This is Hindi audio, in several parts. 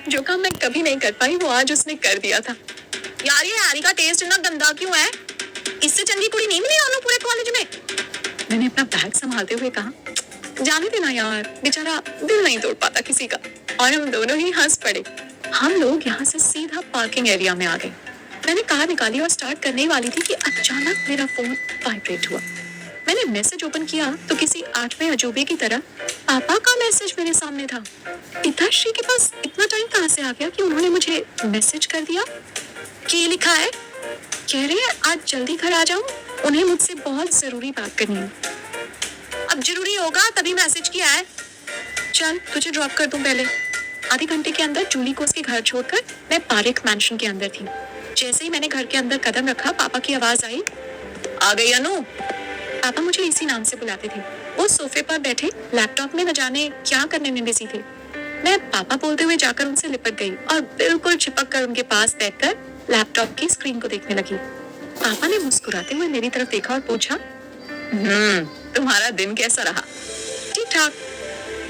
जो काम मैं कभी नहीं कर पाई वो आज उसने कर दिया था। यार ये हैरी का टेस्ट इतना गंदा क्यों है? इससे चंगी कुड़ी नहीं मिली अनु पूरे कॉलेज में। मैंने अपना बैग संभालते हुए कहा, जाने देना यार, बेचारा दिल नहीं तोड़ पाता किसी का। और हम दोनों ही हंस पड़े। हम लोग यहाँ से सीधा पार्किंग एरिया में आ गए। मैंने कार निकाली और स्टार्ट करने ही वाली थी कि अचानक मेरा फोन वाइब्रेट हुआ। मैंने मैसेज ओपन किया तो किसी 8वें अजूबे की तरह पापा का मैसेज मेरे सामने था। पिताश्री के पास इतना टाइम कहाँ से आ गया कि उन्होंने मुझे मैसेज कर दिया? क्या लिखा है? कह रहे हैं आज जल्दी घर आ जाऊं, उन्हें मुझसे बहुत जरूरी बात करनी है। अब जरूरी होगा तभी मैसेज किया है। चल तुझे ड्रॉप कर दूं पहले। आधे घंटे के अंदर जूली को उसके घर छोड़कर मैं पारिक मैंशन के अंदर थी। जैसे ही मैंने घर के अंदर कदम रखा पापा की आवाज आई, आ गई अनु। पापा मुझे इसी नाम से बुलाते थे। वो सोफे पर बैठे लैपटॉप में न जाने क्या करने में बिजी थे। मैं पापा बोलते हुए जाकर उनसे लिपट गई और बिल्कुल चिपक कर उनके पास बैठकर लैपटॉप की स्क्रीन को देखने लगी। पापा ने मुस्कुराते हुए मेरी तरफ देखा और पूछा, तुम्हारा दिन कैसा रहा? ठीक ठाक।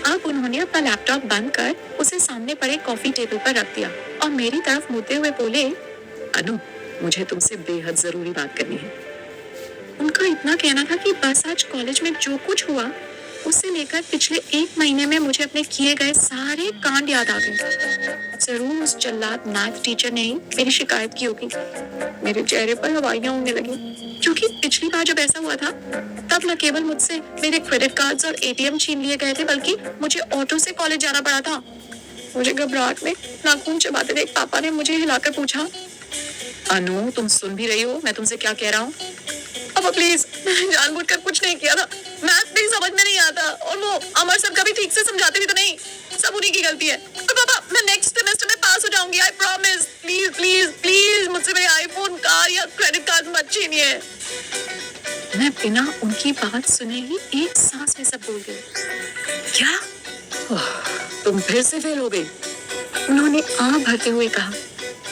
अब उन्होंने अपना लैपटॉप बंद कर उसे सामने पड़े कॉफी टेबल पर रख दिया और मेरी तरफ मुड़ते हुए बोले, अनु मुझे तुमसे बेहद जरूरी बात करनी है। उनका इतना कहना था कि बस आज कॉलेज में जो कुछ हुआ उससे लेकर पिछले 1 महीने में मुझे अपने किए गए सारे कांड याद आ गए। जरूर उस जल्लाद मैथ टीचर ने ही मेरी शिकायत की होगी। मेरे चेहरे पर हवाइयां उड़ने लगी क्योंकि पिछली बार जब ऐसा हुआ था तब न केवल मुझसे मेरे क्रेडिट कार्ड्स और एटीएम छीन लिए गए थे बल्कि मुझे ऑटो से कॉलेज जाना पड़ा था। मुझे घबराहट में नाखून चबाते देख पापा ने मुझे हिलाकर पूछा, अनु तुम सुन भी रही हो मैं तुमसे क्या कह रहा हूँ? पापा प्लीज, मैंने जानबूझकर कुछ नहीं किया था। मैथ भी समझ में नहीं आता और वो अमर सर कभी ठीक से समझाते भी तो नहीं। सब उन्हीं की गलती है। तो पापा मैं नेक्स्ट सेमेस्टर में पास हो जाऊंगी, I promise. Please please please मुझसे मेरे आईफोन, कार या क्रेडिट कार्ड मत छीनिए। मैं बिना उनकी बात सुने ही एक सांस में सब बोल गई। क्या? तुम फिर से फेल हो गई? उन्होंने आह भरते हुए कहा,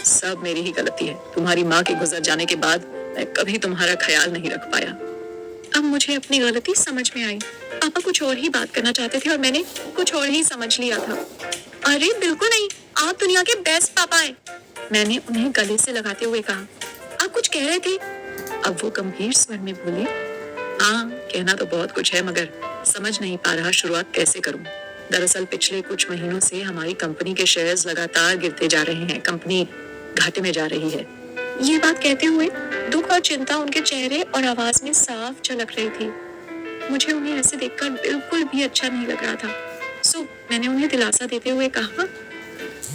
सब मेरी ही गलती है। तुम्हारी माँ के गुजर जाने के बाद मैं कभी तुम्हारा ख्याल नहीं रख पाया। अब मुझे अपनी गलती समझ में आई। पापा कुछ और ही बात करना चाहते थे और मैंने कुछ और ही समझ लिया था। अरे बिल्कुल नहीं, आप दुनिया के बेस्ट पापा हैं। मैंने उन्हें गले से लगाते हुए कहा। आप कुछ कह रहे थे? अब वो गंभीर स्वर में बोले, हाँ कहना तो बहुत कुछ है मगर समझ नहीं पा रहा शुरुआत कैसे करूं। दरअसल पिछले कुछ महीनों से हमारी कंपनी के शेयर्स लगातार गिरते जा रहे हैं। कंपनी घाटे में जा रही है। ये बात कहते हुए दुख और चिंता उनके चेहरे और आवाज में साफ झलक रही थी। मुझे उन्हें ऐसे देखकर बिल्कुल भी अच्छा नहीं लग रहा था। सो मैंने उन्हें दिलासा देते हुए कहा,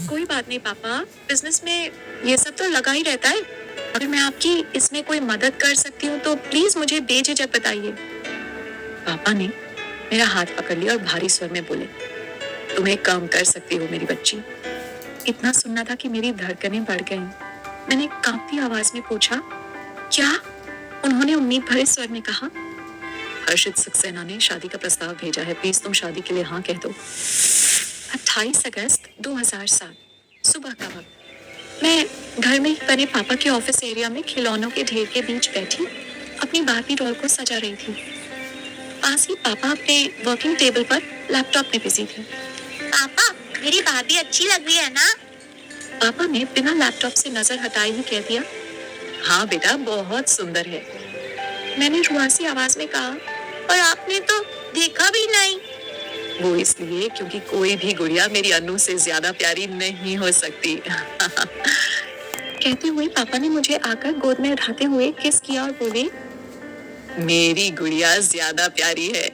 कोई बात नहीं पापा, बिजनेस में ये सब तो लगा ही रहता है। अगर मैं आपकी इसमें कोई मदद कर सकती हूँ तो प्लीज मुझे बेझिझक बताइए। पापा ने मेरा हाथ पकड़ लिया और भारी स्वर में बोले, तुम एक काम कर सकती हो मेरी बच्ची। इतना सुनना था कि मेरी धड़कनें बढ़ गईं। मैंने कांपती आवाज में पूछा, क्या? उन्होंने उम्मीद भरे स्वर में कहा, हर्षित सक्सेना ने शादी का प्रस्ताव भेजा है, प्लीज तुम शादी के लिए हाँ कह दो। 28 अगस्त 2007 सुबह का वक्त। मैं घर में बने पापा के ऑफिस एरिया में खिलौनों के ढेर के बीच बैठी अपनी बार्बी डॉल को सजा रही थी। पास ही पापा अपने वर्किंग टेबल पर लैपटॉप में बिजी थे। पापा मेरी बार्बी अच्छी लग रही है ना? पापा ने बिना लैपटॉप से नजर हटाए ही कह दिया, हाँ बेटा बहुत सुंदर है। मैंने रुआसी आवाज में कहा, और आपने तो देखा भी नहीं। वो इसलिए क्योंकि कोई भी गुड़िया मेरी अनु से ज्यादा प्यारी नहीं हो सकती। कहते हुए पापा ने मुझे आकर गोद में उठाते हुए किस किया और बोले, मेरी गुड़िया ज्यादा प्यारी है।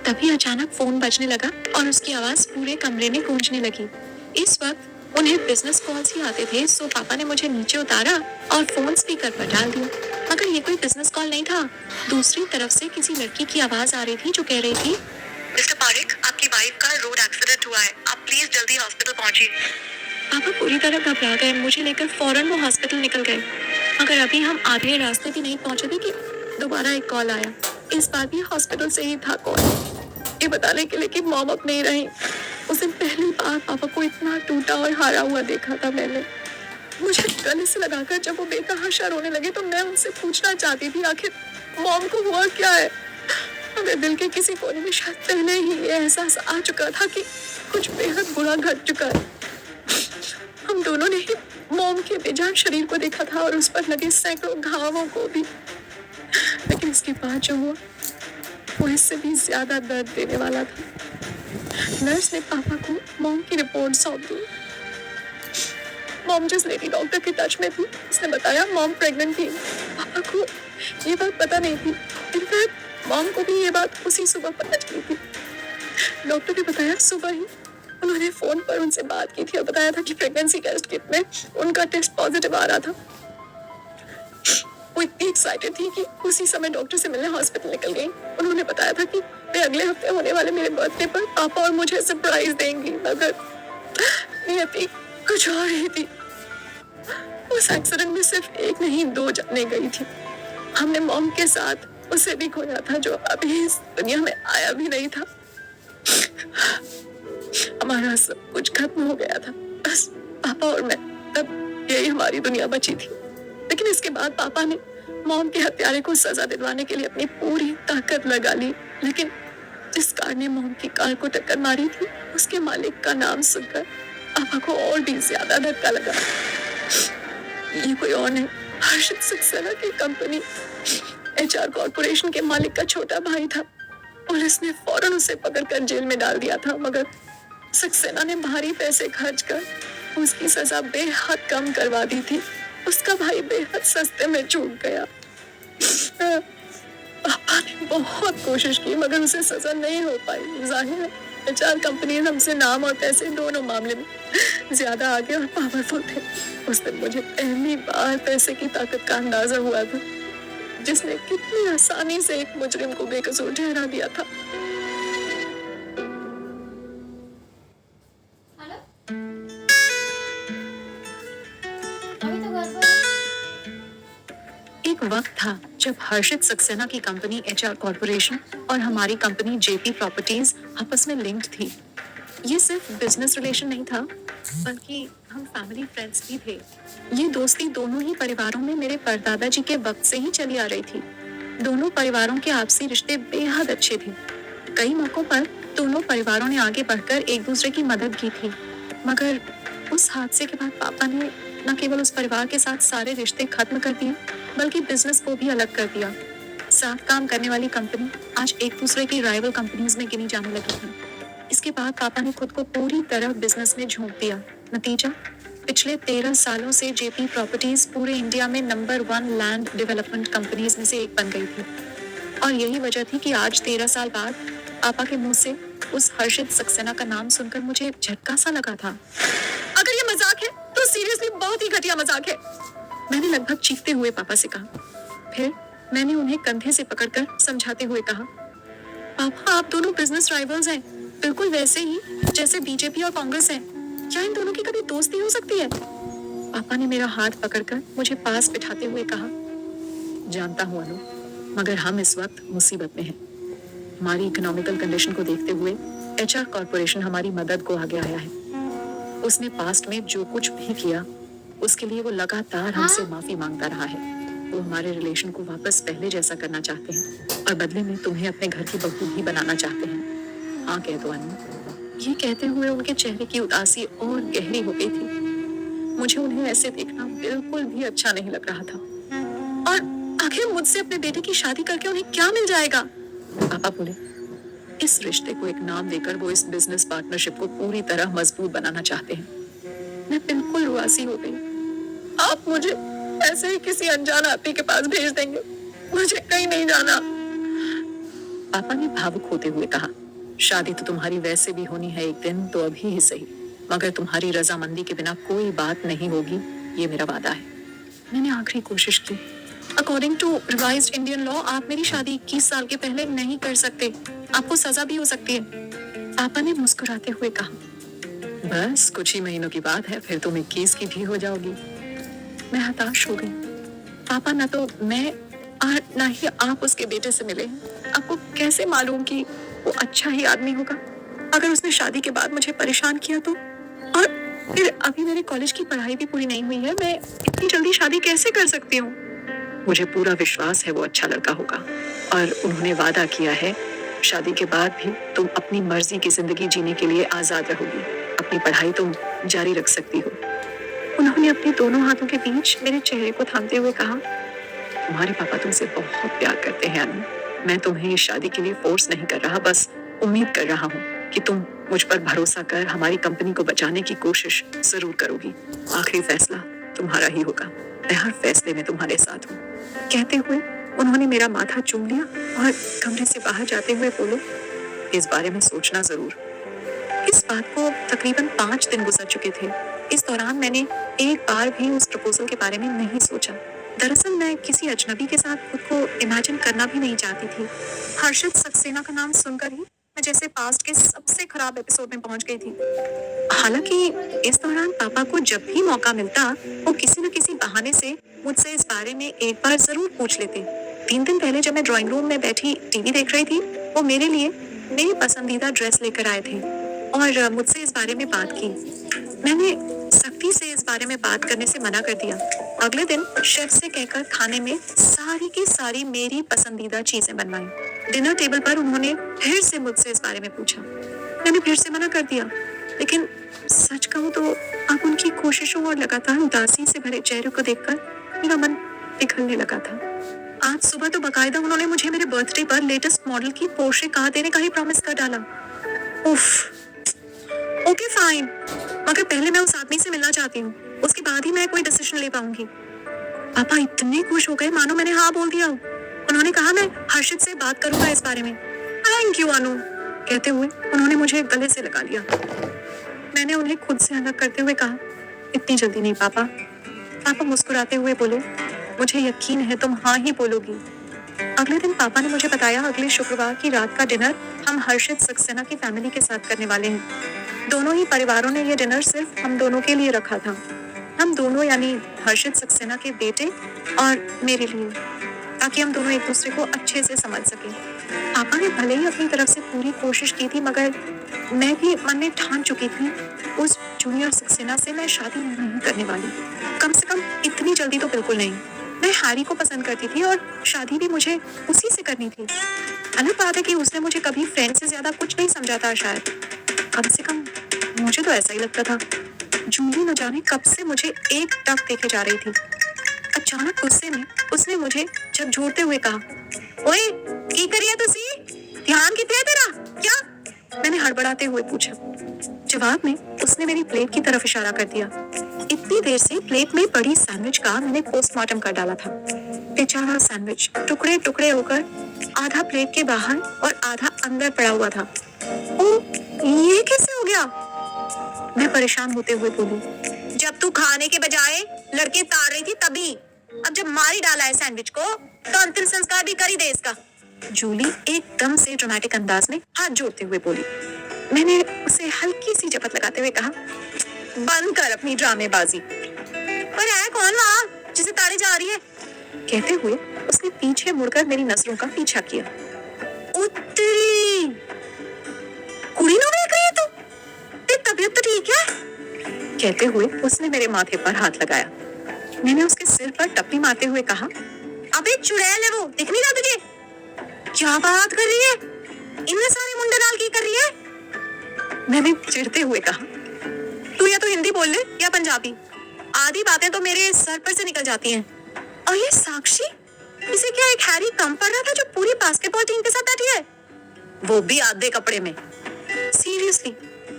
तभी अचानक फोन बजने लगा और उसकी आवाज पूरे कमरे में गूंजने लगी। इस वक्त उन्हें बिजनेस कॉल्स ही आते थे, सो पापा ने मुझे नीचे उतारा और फोन स्पीकर पर डाल दिया। मगर ये कोई बिजनेस कॉल नहीं था। दूसरी तरफ से किसी लड़की की आवाज आ रही थी जो कह रही थी, मिस्टर पारिक, आपकी वाइफ का रोड एक्सीडेंट हुआ है, आप प्लीज जल्दी हॉस्पिटल पहुंचिए। पापा पूरी तरह घबरा गए। मुझे लेकर फौरन वो हॉस्पिटल निकल गए। मगर अभी हम आधे रास्ते भी नहीं पहुंचे थे कि दोबारा एक कॉल आया। इस बार भी हॉस्पिटल से ही था कॉल, ये बताने के लिए कि मॉम अब नहीं रही। उस दिन पहली बार पापा को इतना टूटा और हारा हुआ देखा था मैंने। मुझे गले से लगाकर जब वो बेतहाशा रोने लगे तो मैं उनसे पूछना चाहती थी, आखिर मॉम को हुआ क्या है? मगर दिल के किसी कोने में शायद पहले ही ये एहसास आ चुका था कि कुछ बेहद बुरा घट चुका है। हम दोनों ने ही मॉम के बेजान शरीर को देखा था और उस पर लगे सैकड़ों घावों को भी, लेकिन इसके बाद जो हुआ वो इससे भी ज्यादा दर्द देने वाला था। नर्स ने पापा को मॉम की रिपोर्ट सौंप दी। मॉम जिस लेडी डॉक्टर के टच में थी उसने बताया मॉम प्रेग्नेंट थी। पापा को ये बात पता नहीं थी। इनफैक्ट मॉम को भी ये बात उसी सुबह पता चली थी। डॉक्टर ने बताया सुबह ही उन्होंने फोन पर उनसे बात की थी और बताया था कि प्रेगनेंसी टेस्ट किट में उनका टेस्ट पॉजिटिव आ रहा था। वो इतनी एक्साइटेड थी कि उसी समय डॉक्टर से मिलने हॉस्पिटल निकल गई। उन्होंने बताया था कि वे अगले हफ्ते होने वाले मेरे बर्थडे पर पापा और मुझे सरप्राइज देंगी, मगर नियति कुछ और ही थी। उस एक्सीडेंट में सिर्फ एक नहीं 2 जाने गई थी। हमने मॉम के साथ उसे भी खोया था जो अभी इस दुनिया में आया भी नहीं था। हमारा सब कुछ खत्म हो गया था, बस पापा और मैं, तब यही हमारी दुनिया बची थी। लेकिन इसके बाद पापा ने मॉम के हत्यारे को सजा दिलवाने के लिए अपनी पूरी ताकत लगा ली। लेकिन जिस कार ने मॉम की कार को टक्कर मारी थी उसके मालिक का नाम सुनकर पापा को और भी ज्यादा धक्का लगा। ये कोई और नहीं, हर्षित सक्सेना की कंपनी HR कॉर्पोरेशन के मालिक का छोटा भाई था। पुलिस ने फौरन उसे पकड़कर जेल में डाल दिया था, मगर सक्सेना ने भारी पैसे खर्च कर उसकी सजा बेहद कम करवा दी थी। उसका भाई बेहद सस्ते में छूट गया। पापा ने बहुत कोशिश की मगर उसे सजा नहीं हो पाई। जाहिर है HR कंपनी हमसे नाम और पैसे दोनों मामले में ज्यादा आगे और पावरफुल थे। उस दिन मुझे पहली बार पैसे की ताकत का अंदाजा हुआ था, जिसने कितनी आसानी से एक मुजरिम को बेकसूर ठहरा दिया था। एक वक्त था जब हर्षित सक्सेना की कंपनी HR कॉर्पोरेशन और हमारी कंपनी JP प्रॉपर्टीज आपस में लिंक्ड थी। ये सिर्फ बिजनेस रिलेशन नहीं था, बल्कि हम फैमिली फ्रेंड्स भी थे। ये दोस्ती दोनों ही परिवारों में मेरे परदादा जी के वक्त से ही चली आ रही थी। दोनों परिवारों के आपसी रिश्ते बेहद अच्छे थे। कई मौकों पर दोनों परिवारों ने आगे बढ़कर एक दूसरे की मदद की थी, मगर उस हादसे के बाद पापा ने न केवल उस परिवार के साथ सारे रिश्ते खत्म कर दिए, बल्कि बिजनेस को भी अलग कर दिया। साथ काम करने वाली कंपनी आज एक दूसरे की राइवल कंपनीज में गिनी जाने लगी थी। इसके बाद पापा ने खुद को पूरी तरह बिजनेस में झोंक दिया। नतीजा, पिछले 13 सालों से JP प्रॉपर्टीज पूरे इंडिया में नंबर 1 लैंड डेवलपमेंट कंपनीज में से एक बन गई थी। और यही वजह थी कि आज 13 साल बाद पापा के मुंह से उस हर्षित सक्सेना का नाम सुनकर मुझे झटका सा लगा था। अगर ये मजाक है तो सीरियसली बहुत ही घटिया मजाक है, मैंने लगभग चीखते हुए पापा से कहा। फिर मैंने उन्हें कंधे से पकड़कर समझाते हुए कहा, पापा आप दोनों बिजनेस राइवल्स हैं, बिल्कुल वैसे ही जैसे BJP और कांग्रेस है। क्या इन दोनों की कभी दोस्ती हो सकती है? पापा ने मेरा हाथ पकड़कर मुझे पास बिठाते हुए कहा, जानता हूँ अनु, मगर हम इस वक्त मुसीबत में हैं। हमारी इकोनॉमिकल कंडीशन को देखते हुए HR कॉर्पोरेशन हमारी मदद को आगे आया है। उसने पास्ट में जो कुछ भी किया उसके लिए वो लगातार हमसे माफी मांगता रहा है। वो हमारे रिलेशन को वापस पहले जैसा करना चाहते हैं और बदले में तुम्हें अपने घर की बहू भी बनाना चाहते हैं। हाँ कह दो अनु। ये कहते हुए उनके चेहरे की उदासी और गहरी हो गई थी। मुझे उन्हें ऐसे देखना बिल्कुल भी अच्छा नहीं लग रहा था। और आखिर मुझसे अपने बेटे की शादी करके उन्हें क्या मिल जाएगा? पापा बोले, इस रिश्ते को एक नाम देकर वो इस बिजनेस पार्टनरशिप को पूरी तरह मजबूत बनाना चाहते हैं। मैं बिल्कुल रुआसी हो गई। आप मुझे ऐसे ही किसी अनजान आदमी के पास भेज देंगे, मुझे कहीं नहीं जाना। पापा ने भावुक होते हुए कहा, शादी तो तुम्हारी वैसे भी होनी है एक दिन, तो अभी ही सही, मगर तुम्हारी रजामंदी के बिना कोई बात नहीं होगी, ये मेरा वादा है। मैंने आखिरी कोशिश की। According to revised Indian law आप मेरी शादी 21 साल के पहले नहीं कर सकते, आपको सजा भी हो सकती है। पापा ने मुस्कुराते हुए कहा, बस कुछ ही महीनों की बात है, फिर तुम 21 की भी हो जाओगी। मैं हताश हो गई। पापा ना तो मैं और ना ही आप उसके बेटे से मिले। आपको कैसे मालूम कि वो अच्छा ही आदमी होगा? अगर उसने शादी के बाद मुझे परेशान किया तो? और फिर अभी मेरे कॉलेज की पढ़ाई भी पूरी नहीं हुई है, मैं इतनी जल्दी शादी कैसे कर सकती हूँ? मुझे पूरा विश्वास है वो अच्छा लड़का होगा और उन्होंने वादा किया है शादी के बाद भी तुम अपनी मर्जी की जिंदगी जीने के लिए आजाद रहोगी। अपनी पढ़ाई तुम जारी रख सकती हो। उन्होंने अपने दोनों हाथों के बीच मेरे चेहरे को थामते हुए कहा, तुम्हारे पापा तुमसे बहुत प्यार करते हैं अनु। मैं तुम्हें इस शादी के लिए फोर्स नहीं कर रहा, बस उम्मीद कर रहा हूँ कि तुम मुझ पर भरोसा कर हमारी कंपनी को बचाने की कोशिश जरूर करोगी। आखिरी फैसला तुम्हारा ही होगा। मैं हर फैसले में तुम्हारे साथ हूँ। कहते हुए उन्होंने मेरा माथा चूम लिया और कमरे से बाहर जाते हुए बोले, इस बारे में सोचना जरूर। इस बात को तकरीबन 5 दिन गुजर चुके थे। इस दौरान मैंने एक बार भी उस प्रपोजल के बारे में नहीं सोचा। दरअसल मैं किसी अजनबी के साथ खुद को इमेजिन करना भी नहीं चाहती थी। हर्षित सक्सेना का नाम सुनकर ही मैं जैसे पास्ट के सबसे खराब एपिसोड में पहुंच गई थी। हालांकि इस दौरान पापा को जब भी मौका मिलता वो किसी न किसी बहाने से मुझसे इस बारे में एक बार जरूर पूछ लेते। 3 दिन पहले जब मैं ड्राइंग रूम में बैठी टीवी देख रही थी, वो मेरे लिए मेरी पसंदीदा ड्रेस लेकर आए थे और मुझसे इस बारे में बात की। मैंने सख्ती से इस बारे में बात करने से मना कर दिया। अगले दिन शेफ से कहकर खाने में सारी की सारी मेरी पसंदीदा चीजें बनवाई। डिनर टेबल पर उन्होंने फिर से मुझसे इस बारे में पूछा। मैंने फिर से मना कर दिया, लेकिन सच कहूं तो अब उनकी कोशिशों और लगातार उदासी से भरे चेहरे को देखकर मेरा मन पिघलने लगा था। आज सुबह तो बकायदा उन्होंने मुझे मेरे बर्थडे पर लेटेस्ट मॉडल की पोर्शे कार देने का ही प्रॉमिस कर डाला। उफ, ओके फाइन, मगर पहले मैं उस आदमी से मिलना चाहती हूँ, उसके बाद ही मैं कोई डिसीजन ले पाऊंगी। पापा इतने खुश हो गए मानो मैंने हाँ बोल दिया। उन्होंने कहा मैं हर्षित से बात करूंगा इस बारे में। थैंक यू अनु, कहते हुए उन्होंने मुझे गले से लगा लिया। मैंने उन्हें खुद से अलग करते हुए कहा, इतनी जल्दी नहीं पापा। पापा मुस्कुराते हुए बोले, मुझे यकीन है तुम हाँ ही बोलोगी। अगले दिन पापा ने मुझे बताया अगले शुक्रवार की रात का डिनर हम हर्षित सक्सेना की फैमिली के साथ करने वाले हैं। दोनों ही परिवारों ने ये डिनर सिर्फ हम दोनों के लिए रखा था। हम दोनों यानी हर्षित सक्सेना के बेटे और मेरे लिए, ताकि हम दोनों एक दूसरे को अच्छे से समझ सकें। पापा ने भले ही अपनी तरफ से पूरी कोशिश की थी, मगर मैं भी मन में ठान चुकी थी उस जूनियर सक्सेना से मैं शादी नहीं करने वाली। कम से कम इतनी जल्दी तो बिल्कुल नहीं। मैं हैरी को पसंद करती थी और शादी भी मुझे उसी से करनी थी। अलग बात है कि उसने मुझे कभी फ्रेंड से ज्यादा कुछ नहीं समझा था शायद। कम से कम मुझे तो ऐसा ही लगता था। जूली न जाने कब से मुझे एक टक देखे जा रही थी। अचानक गुस्से में उसने मुझे झकझोरते हुए कहा, ओए की करिए तुसी? ध्यान कितने है तेरा? क्या? मैंने हड़बड़ाते हुए पूछा। जवाब में उसने मेरी प्लेट की तरफ इशारा कर दिया। इतनी देर से प्लेट में पड़ी सैंडविच का मैंने पोस्टमार्टम कर डाला था। बेचारा सैंडविच टुकड़े टुकड़े होकर आधा प्लेट के बाहर और आधा अंदर पड़ा हुआ था। ओ, ये कैसे हो गया? मैं परेशान होते हुए बोली, जब तू खाने के बजाय लड़के ताड़ रही थी तभी। अब जब मार ही डाला है सैंडविच को, तो अंतिम संस्कार भी कर ही दे इसका। जूली एकदम से ड्रामेटिक अंदाज में हाथ जोड़ते हुए बोली। मैंने उसे हल्की सी झपट लगाते हुए कहा, बंद कर अपनी ड्रामेबाजी। पर है कौन वहाँ जिसे ताड़ी जा रही है? कहते हुए उसने पीछे मुड़कर मेरी नजरों का पीछा किया। उत्तरी कुड़ी नो देख रही है तू? तेरी तबीयत तो ठीक है? कहते हुए उसने मेरे माथे पर हाथ लगाया। मैंने उसके सिर पर टप्पी मारते हुए कहा, अबे चुड़ैल है वो, दिख नहीं रहा तुझे? क्या बात कर रही है? इतने सारे मुंडे नाल की कर रही है? मैंने चिढ़ते हुए कहा, तू या तो हिंदी बोल ले या पंजाबी। आधी बातें तो मेरे सर पर से निकल जाती हैं। और ये साक्षी, इसे क्या एक हैरी कम पड़ रहा था जो पूरी बास्केटबॉल टीम के साथ बैठी है, वो भी आधे कपड़े में? सीरियसली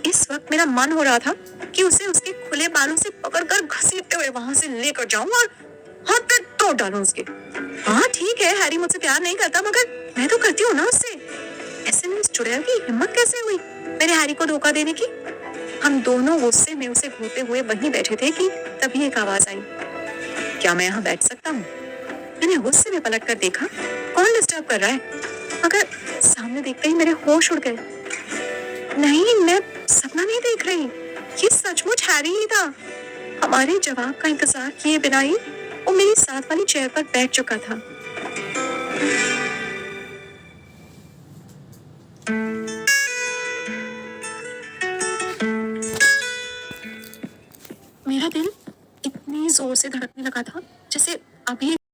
इस वक्त मेरा मन हो रहा था कि उसे उसके खुले बालों से पकड़कर घसीटते हुए वहां से लेकर जाऊं और हाथ पे तोड़ डालूं उसके। हाँ ठीक है, हैरी मुझसे प्यार नहीं करता, मगर मैं तो करती हूँ ना उससे। ऐसे में उस चुड़ैल की हिम्मत कैसे हुई मेरे हैरी को धोखा देने की? हम दोनों गुस्से में उसे घूरते हुए वहीं बैठे थे कि तभी एक आवाज आई, क्या मैं यहाँ बैठ सकता हूँ? मैंने गुस्से में पलट कर देखा, कौन डिस्टर्ब कर रहा है? मगर सामने देखते ही मेरे होश उड़ गए। नहीं, मैं सपना नहीं देख रही, ये सचमुच हैरी ही था। हमारे जवाब का इंतजार किए बिना ही वो मेरी साथ वाली चेयर पर बैठ चुका था। मेरा दिल इतनी जोर से धड़कने लगा था